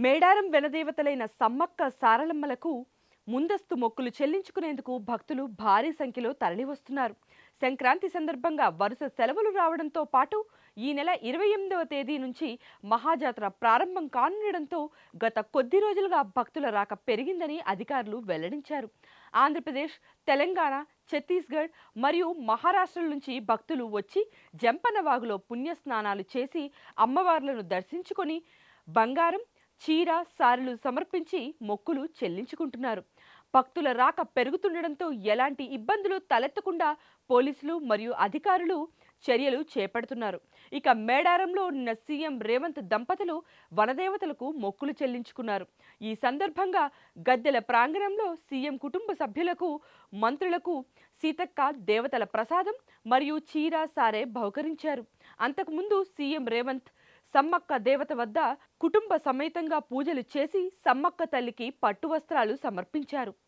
మేడారం వెనదేవతలైన సమ్మక్క సారలమ్మలకు ముందస్తు మొక్కులు చెల్లించుకునేందుకు భక్తులు భారీ సంఖ్యలో తరలివస్తున్నారు. సంక్రాంతి సందర్భంగా వరుస సెలవులు రావడంతో పాటు ఈ నెల 28వ తేదీ నుంచి మహాజాతర ప్రారంభం కానుండడంతో గత కొద్ది రోజులుగా భక్తుల రాక పెరిగిందని అధికారులు వెల్లడించారు. ఆంధ్రప్రదేశ్, తెలంగాణ, ఛత్తీస్గఢ్ మరియు మహారాష్ట్రల నుంచి భక్తులు వచ్చి జంపనవాగులో పుణ్యస్నానాలు చేసి అమ్మవార్లను దర్శించుకొని బంగారం, చీర, సారెలు సమర్పించి మొక్కులు చెల్లించుకుంటున్నారు. భక్తుల రాక పెరుగుతుండడంతో ఎలాంటి ఇబ్బందులు తలెత్తకుండా పోలీసులు మరియు అధికారులు చర్యలు చేపడుతున్నారు. ఇక మేడారంలో ఉన్న సీఎం రేవంత్ దంపతులు వనదేవతలకు మొక్కులు చెల్లించుకున్నారు. ఈ సందర్భంగా గద్దెల ప్రాంగణంలో సీఎం కుటుంబ సభ్యులకు, మంత్రులకు సీతక్క దేవతల ప్రసాదం మరియు చీర, సారె బహుకరించారు. అంతకుముందు సీఎం రేవంత్ సమ్మక్క దేవత వద్ద కుటుంబ సమేతంగా పూజలు చేసి సమ్మక్క తల్లికి పట్టు వస్త్రాలు సమర్పించారు.